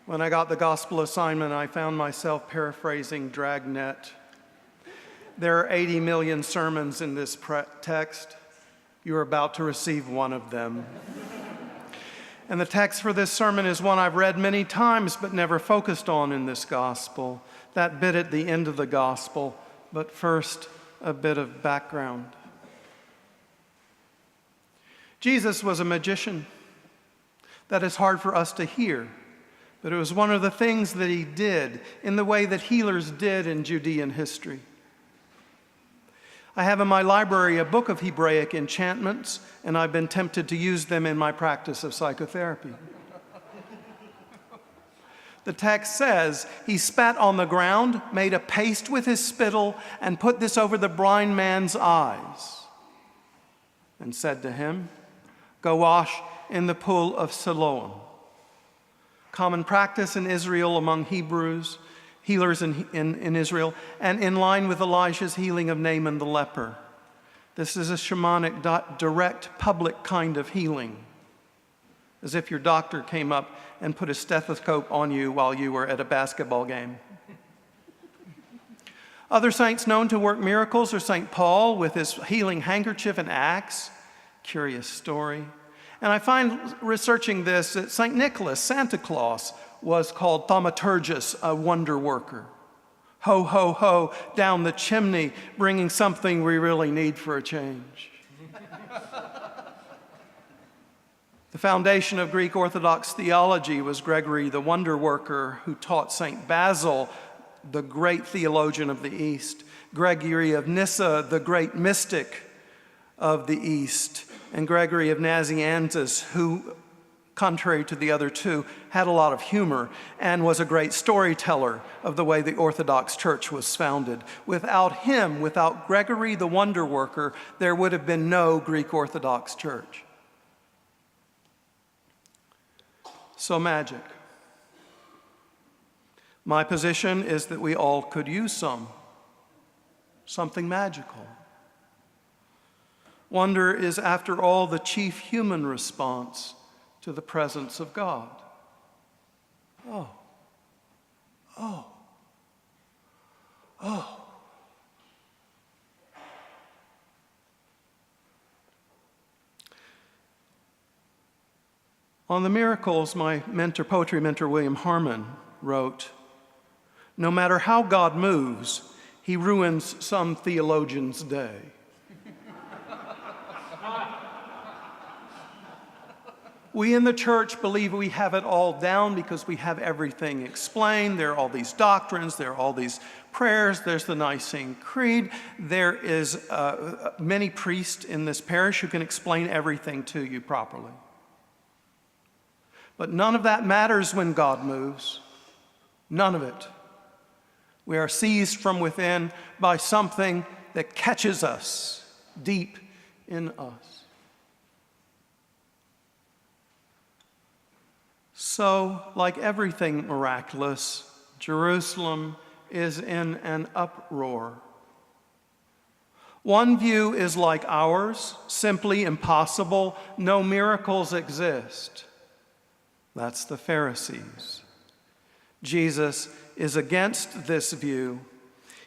When I got the gospel assignment, I found myself paraphrasing Dragnet. There are 80 million sermons in this text. You are about to receive one of them. And the text for this sermon is one I've read many times but never focused on in this gospel. That bit at the end of the gospel, but first, a bit of background. Jesus was a magician. That is hard for us to hear. But it was one of the things that he did in the way that healers did in Judean history. I have in my library a book of Hebraic enchantments, and I've been tempted to use them in my practice of psychotherapy. The text says, he spat on the ground, made a paste with his spittle, and put this over the blind man's eyes, and said to him, go wash in the pool of Siloam. Common practice in Israel among Hebrews, healers in Israel, and in line with Elijah's healing of Naaman the leper. This is a shamanic, direct, public kind of healing, as if your doctor came up and put a stethoscope on you while you were at a basketball game. Other saints known to work miracles are St. Paul with his healing handkerchief and axe. Curious story. And I find, researching this, that St. Nicholas, Santa Claus, was called thaumaturgus, a wonder worker. Ho, ho, ho, down the chimney, bringing something we really need for a change. The foundation of Greek Orthodox theology was Gregory the wonder worker, who taught St. Basil, the great theologian of the East, Gregory of Nyssa, the great mystic of the East, and Gregory of Nazianzus, who, contrary to the other two, had a lot of humor and was a great storyteller of the way the Orthodox Church was founded. Without him, without Gregory the wonder worker, there would have been no Greek Orthodox Church. So magic. My position is that we all could use something magical. Wonder is, after all, the chief human response to the presence of God. Oh, oh, oh. On the miracles, my poetry mentor William Harmon wrote, no matter how God moves, he ruins some theologian's day. We in the church believe we have it all down because we have everything explained. There are all these doctrines, there are all these prayers, there's the Nicene Creed. There is many priests in this parish who can explain everything to you properly. But none of that matters when God moves. None of it. We are seized from within by something that catches us deep in us. So, like everything miraculous, Jerusalem is in an uproar. One view is like ours, simply impossible, no miracles exist. That's the Pharisees. Jesus is against this view.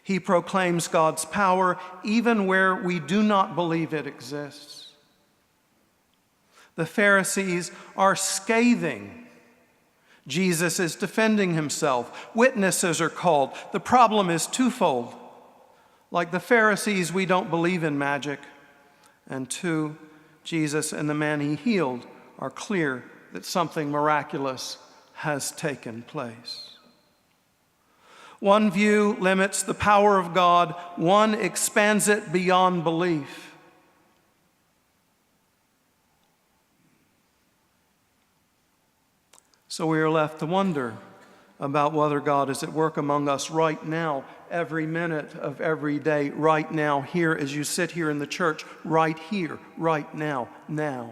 He proclaims God's power even where we do not believe it exists. The Pharisees are scathing. Jesus is defending himself. Witnesses are called. The problem is twofold. Like the Pharisees, we don't believe in magic. And two, Jesus and the man he healed are clear that something miraculous has taken place. One view limits the power of God, one expands it beyond belief. So we are left to wonder about whether God is at work among us right now, every minute of every day, right now, here as you sit here in the church, right here, right now, now.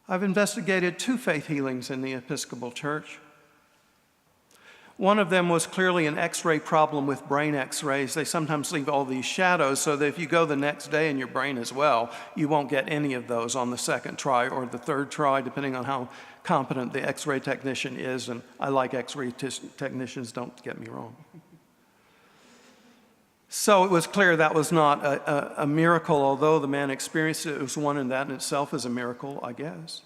I've investigated 2 faith healings in the Episcopal Church. One of them was clearly an X-ray problem with brain X-rays. They sometimes leave all these shadows so that if you go the next day and your brain is well, you won't get any of those on the second try or the third try, depending on how competent the X-ray technician is. And I like X-ray technicians, don't get me wrong. So it was clear that was not a miracle, although the man experienced it. It was one, and that in itself is a miracle, I guess.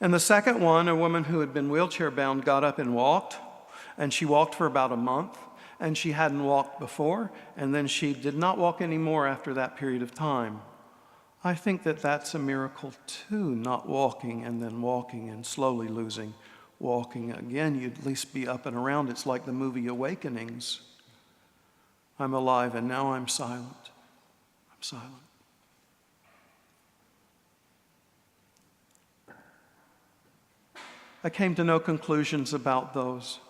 And the second one, a woman who had been wheelchair bound, got up and walked, and she walked for about a month, and she hadn't walked before, and then she did not walk anymore after that period of time. I think that that's a miracle too, not walking and then walking and slowly losing walking again. You'd at least be up and around. It's like the movie Awakenings. I'm alive and now I'm silent. I'm silent. I came to no conclusions about those.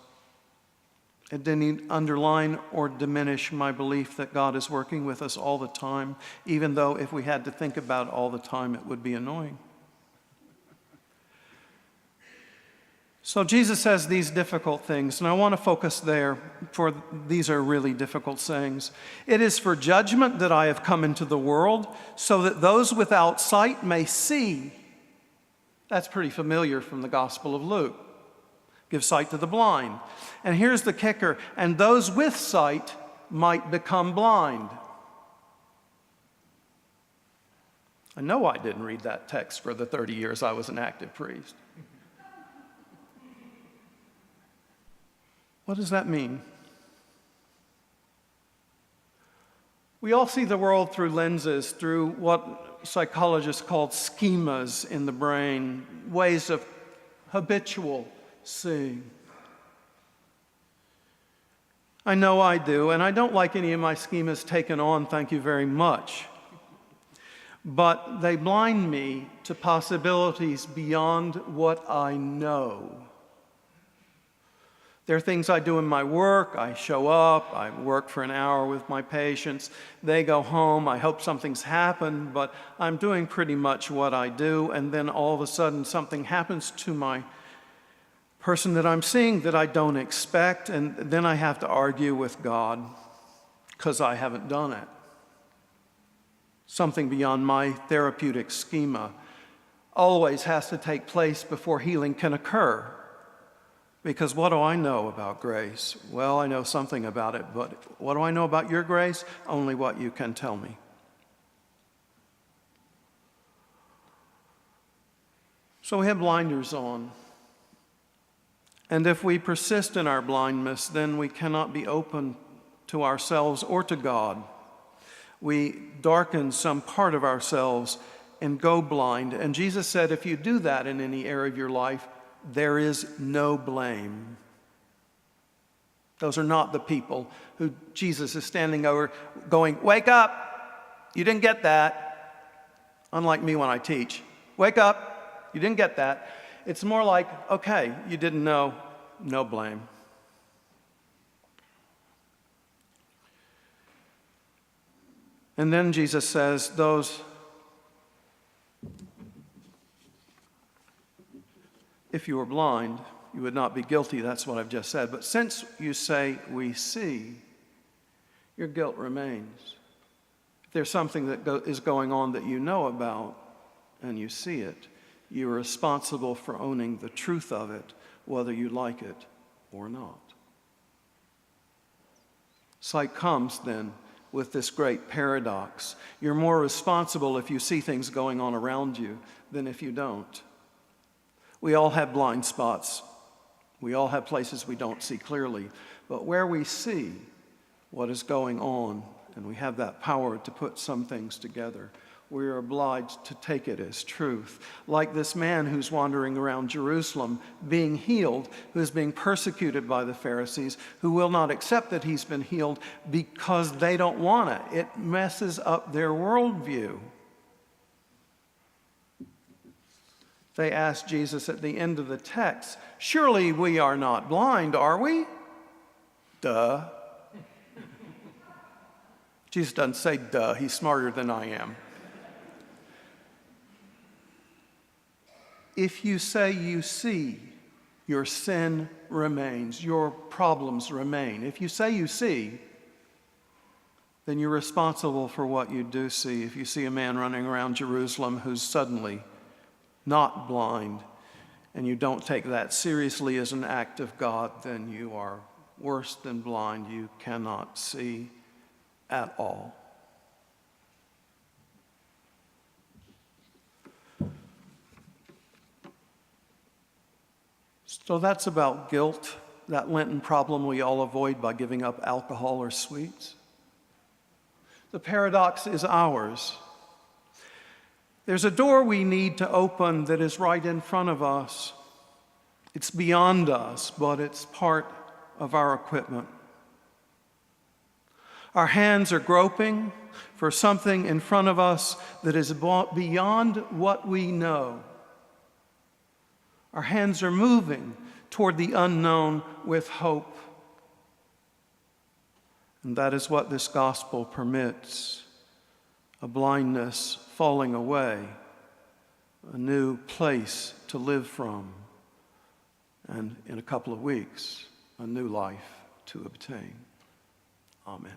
It didn't underline or diminish my belief that God is working with us all the time, even though if we had to think about it all the time, it would be annoying. So Jesus says these difficult things, and I want to focus there, for these are really difficult sayings. It is for judgment that I have come into the world, so that those without sight may see. That's pretty familiar from the Gospel of Luke. Give sight to the blind. And here's the kicker, and those with sight might become blind. I know I didn't read that text for the 30 years I was an active priest. What does that mean? We all see the world through lenses, through what psychologists call schemas in the brain, ways of habitual seeing. I know I do, and I don't like any of my schemas taken on, thank you very much. But they blind me to possibilities beyond what I know. There are things I do in my work. I show up, I work for an hour with my patients. They go home, I hope something's happened, but I'm doing pretty much what I do, and then all of a sudden something happens to my person that I'm seeing that I don't expect, and then I have to argue with God because I haven't done it. Something beyond my therapeutic schema always has to take place before healing can occur. Because what do I know about grace? Well, I know something about it, but what do I know about your grace? Only what you can tell me. So we have blinders on. And if we persist in our blindness, then we cannot be open to ourselves or to God. We darken some part of ourselves and go blind. And Jesus said, if you do that in any area of your life, there is no blame. Those are not the people who Jesus is standing over going, wake up, you didn't get that. Unlike me when I teach, wake up, you didn't get that. It's more like, okay, you didn't know, no blame. And then Jesus says, those, if you were blind, you would not be guilty. That's what I've just said. But since you say we see, your guilt remains. If there's something that is going on that you know about and you see it, you're responsible for owning the truth of it, whether you like it or not. Sight comes then with this great paradox. You're more responsible if you see things going on around you than if you don't. We all have blind spots. We all have places we don't see clearly. But where we see what is going on, and we have that power to put some things together, we are obliged to take it as truth. Like this man who's wandering around Jerusalem, being healed, who is being persecuted by the Pharisees, who will not accept that he's been healed because they don't want it. It messes up their worldview. They asked Jesus at the end of the text, surely we are not blind, are we? Duh. Jesus doesn't say duh, he's smarter than I am. If you say you see Your sin remains. Your problems remain. If you say you see, then you're responsible for what you do see. If you see a man running around Jerusalem who's suddenly not blind, and you don't take that seriously as an act of God, then you are worse than blind. You cannot see at all. So that's about guilt, that Lenten problem we all avoid by giving up alcohol or sweets. The paradox is ours. There's a door we need to open that is right in front of us. It's beyond us, but it's part of our equipment. Our hands are groping for something in front of us that is beyond what we know. Our hands are moving toward the unknown with hope. And that is what this gospel permits: a blindness falling away, a new place to live from, and in a couple of weeks, a new life to obtain. Amen.